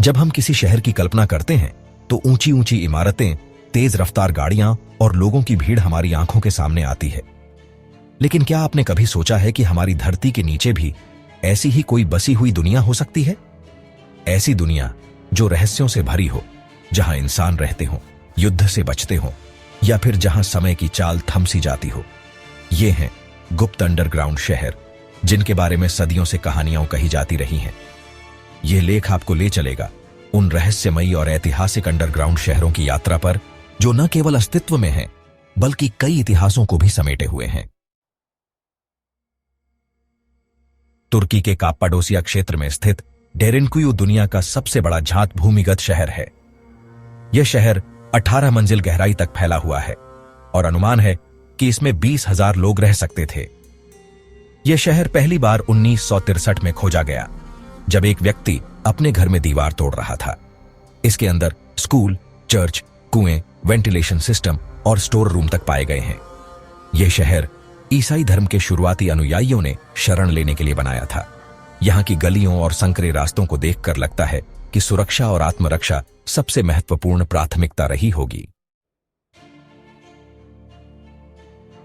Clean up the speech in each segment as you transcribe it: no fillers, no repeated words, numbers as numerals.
जब हम किसी शहर की कल्पना करते हैं तो ऊंची ऊंची इमारतें, तेज रफ्तार गाड़ियां और लोगों की भीड़ हमारी आंखों के सामने आती है। लेकिन क्या आपने कभी सोचा है कि हमारी धरती के नीचे भी ऐसी ही कोई बसी हुई दुनिया हो सकती है? ऐसी दुनिया जो रहस्यों से भरी हो, जहां इंसान रहते हो, युद्ध से बचते हो, या फिर जहां समय की चाल थम सी जाती हो। ये हैं गुप्त अंडरग्राउंड शहर, जिनके बारे में सदियों से कहानियां कही जाती रही हैं। यह लेख आपको ले चलेगा उन रहस्यमयी और ऐतिहासिक अंडरग्राउंड शहरों की यात्रा पर, जो न केवल अस्तित्व में हैं, बल्कि कई इतिहासों को भी समेटे हुए हैं। तुर्की के काप्पाडोसिया क्षेत्र में स्थित डेरेनकुयू दुनिया का सबसे बड़ा झात भूमिगत शहर है। यह शहर 18 मंजिल गहराई तक फैला हुआ है और अनुमान है कि इसमें 20,000 लोग रह सकते थे। यह शहर पहली बार 1963 में खोजा गया, जब एक व्यक्ति अपने घर में दीवार तोड़ रहा था। इसके अंदर स्कूल, चर्च, कुएं, वेंटिलेशन सिस्टम और स्टोर रूम तक पाए गए हैं। यह शहर ईसाई धर्म के शुरुआती अनुयायियों ने शरण लेने के लिए बनाया था। यहां की गलियों और संकरे रास्तों को देखकर लगता है कि सुरक्षा और आत्मरक्षा सबसे महत्वपूर्ण प्राथमिकता रही होगी।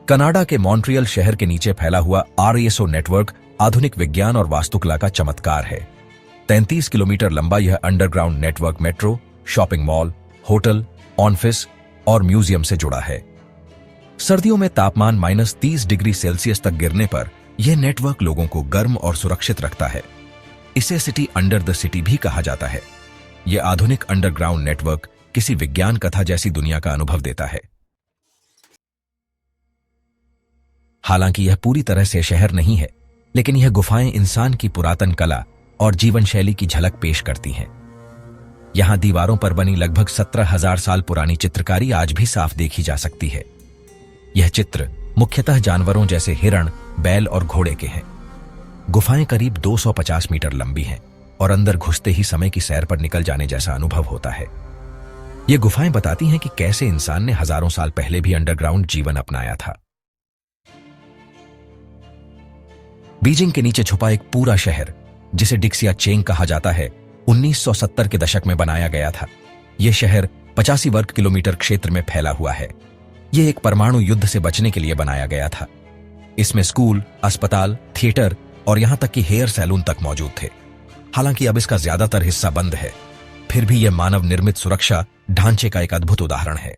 कनाडा के मॉन्ट्रियल शहर के नीचे फैला हुआ आरईएसओ नेटवर्क आधुनिक विज्ञान और वास्तुकला का चमत्कार है। 33 किलोमीटर लंबा यह underground network metro, shopping mall, hotel, office और म्यूजियम से जुड़ा है। सर्दियों में तापमान -30 डिग्री सेल्सियस तक गिरने पर यह नेटवर्क लोगों को गर्म और सुरक्षित रखता है। इसे सिटी अंडर द सिटी भी कहा जाता है। यह आधुनिक अंडरग्राउंड नेटवर्क किसी विज्ञान कथा जैसी दुनिया का अनुभव देता है। हालांकि यह पूरी तरह से शहर नहीं है, लेकिन यह गुफाएं इंसान की पुरातन कला और जीवन शैली की झलक पेश करती हैं। यहां दीवारों पर बनी लगभग 17,000 साल पुरानी चित्रकारी आज भी साफ देखी जा सकती है। यह चित्र मुख्यतः जानवरों जैसे हिरण, बैल और घोड़े के हैं। गुफाएं करीब 250 मीटर लंबी हैं और अंदर घुसते ही समय की सैर पर निकल जाने जैसा अनुभव होता है। ये गुफाएं बताती हैं कि कैसे इंसान ने हजारों साल पहले भी अंडरग्राउंड जीवन अपनाया था। बीजिंग के नीचे छुपा एक पूरा शहर, जिसे डिक्सिया चेंग कहा जाता है, 1970 के दशक में बनाया गया था। यह शहर 85 वर्ग किलोमीटर क्षेत्र में फैला हुआ है। यह एक परमाणु युद्ध से बचने के लिए बनाया गया था। इसमें स्कूल, अस्पताल, थिएटर और यहां तक कि हेयर सैलून तक मौजूद थे। हालांकि अब इसका ज्यादातर हिस्सा बंद है, फिर भी यह मानव निर्मित सुरक्षा ढांचे का एक अद्भुत उदाहरण है।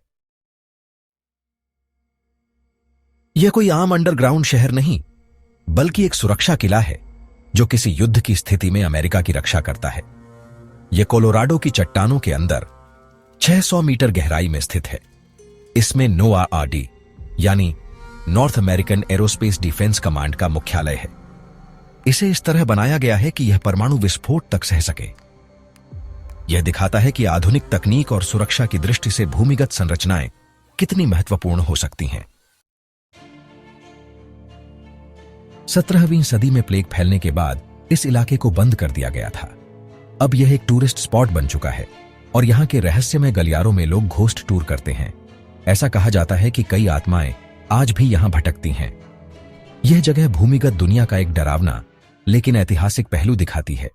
यह कोई आम अंडरग्राउंड शहर नहीं, बल्कि एक सुरक्षा किला है जो किसी युद्ध की स्थिति में अमेरिका की रक्षा करता है। यह कोलोराडो की चट्टानों के अंदर 600 मीटर गहराई में स्थित है। इसमें NOAAD यानी north American aerospace defence command का मुख्यालय है। इसे इस तरह बनाया गया है कि यह परमाणु विस्फोट तक सह सके। यह दिखाता है कि आधुनिक तकनीक और सुरक्षा की दृष्टि से भूमिगत संरचनाएं कितनी महत्वपूर्ण हो सकती हैं। 17वीं सदी में प्लेग फैलने के बाद इस इलाके को बंद कर दिया गया था। अब यह एक टूरिस्ट स्पॉट बन चुका है और यहां के रहस्यमय गलियारों में लोग घोस्ट टूर करते हैं। ऐसा कहा जाता है कि कई आत्माएं आज भी यहां भटकती हैं। यह जगह भूमिगत दुनिया का एक डरावना लेकिन ऐतिहासिक पहलू दिखाती है।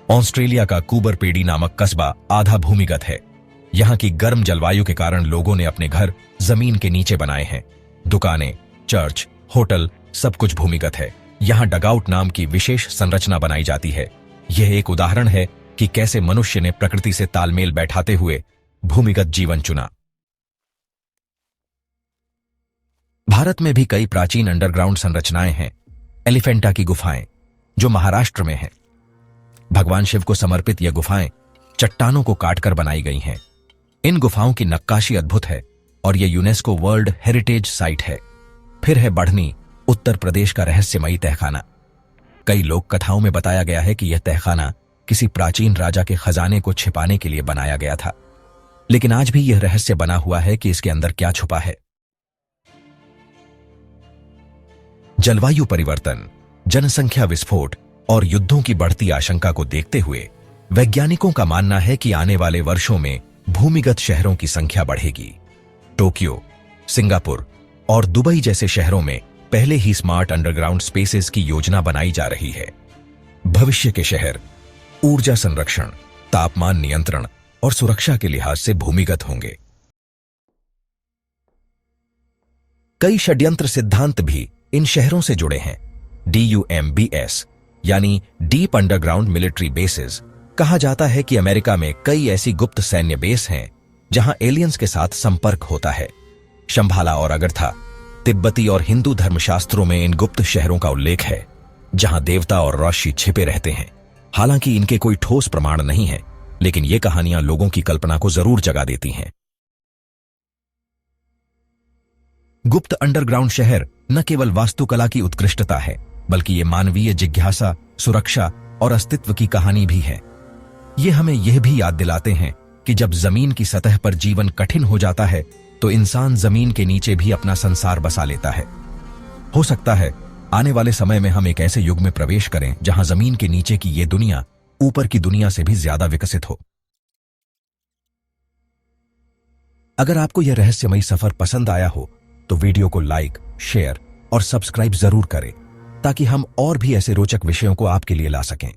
ऑस्ट्रेलिया का कूबर पेडी नामक कस्बा आधा भूमिगत है। यहां की गर्म जलवायु के कारण लोगों ने अपने घर जमीन के नीचे बनाए हैं। दुकानें, चर्च, होटल सब कुछ भूमिगत है। यहां डगआउट नाम की विशेष संरचना बनाई जाती है। यह एक उदाहरण है कि कैसे मनुष्य ने प्रकृति से तालमेल बैठाते हुए भूमिगत जीवन चुना। भारत में भी कई प्राचीन अंडरग्राउंड संरचनाएं हैं। एलिफेंटा की गुफाएं, जो महाराष्ट्र में है। भगवान शिव को समर्पित यह गुफाएं चट्टानों को काटकर बनाई गई हैं। इन गुफाओं की नक्काशी अद्भुत है और यह यूनेस्को वर्ल्ड हेरिटेज साइट है। फिर है बढ़नी, उत्तर प्रदेश का रहस्यमयी तहखाना। कई लोक कथाओं में बताया गया है कि यह तहखाना किसी प्राचीन राजा के खजाने को छिपाने के लिए बनाया गया था, लेकिन आज भी यह रहस्य बना हुआ है कि इसके अंदर क्या छुपा है। जलवायु परिवर्तन, जनसंख्या विस्फोट और युद्धों की बढ़ती आशंका को देखते हुए वैज्ञानिकों का मानना है कि आने वाले वर्षों में भूमिगत शहरों की संख्या बढ़ेगी। टोक्यो, सिंगापुर और दुबई जैसे शहरों में पहले ही स्मार्ट अंडरग्राउंड स्पेसेस की योजना बनाई जा रही है। भविष्य के शहर ऊर्जा संरक्षण, तापमान नियंत्रण और सुरक्षा के लिहाज से भूमिगत होंगे। कई षड्यंत्र सिद्धांत भी इन शहरों से जुड़े हैं। DUMBS यानी डीप अंडरग्राउंड मिलिट्री बेसेस। कहा जाता है कि अमेरिका में कई ऐसी गुप्त सैन्य बेस हैं जहां एलियंस के साथ संपर्क होता है। शंभाला और अगरथा, तिब्बती और हिंदू धर्मशास्त्रों में इन गुप्त शहरों का उल्लेख है जहां देवता और ऋषि छिपे रहते हैं। हालांकि इनके कोई ठोस प्रमाण नहीं है, लेकिन ये कहानियां लोगों की कल्पना को जरूर जगा देती हैं। गुप्त अंडरग्राउंड शहर न केवल वास्तुकला की उत्कृष्टता है, बल्कि ये मानवीय जिज्ञासा, सुरक्षा और अस्तित्व की कहानी भी है। ये हमें यह भी याद दिलाते हैं कि जब जमीन की सतह पर जीवन कठिन हो जाता है तो इंसान जमीन के नीचे भी अपना संसार बसा लेता है। हो सकता है आने वाले समय में हम एक ऐसे युग में प्रवेश करें जहां जमीन के नीचे की ये दुनिया ऊपर की दुनिया से भी ज्यादा विकसित हो। अगर आपको यह रहस्यमयी सफर पसंद आया हो तो वीडियो को लाइक, शेयर और सब्सक्राइब जरूर करें ताकि हम और भी ऐसे रोचक विषयों को आपके लिए ला सकें।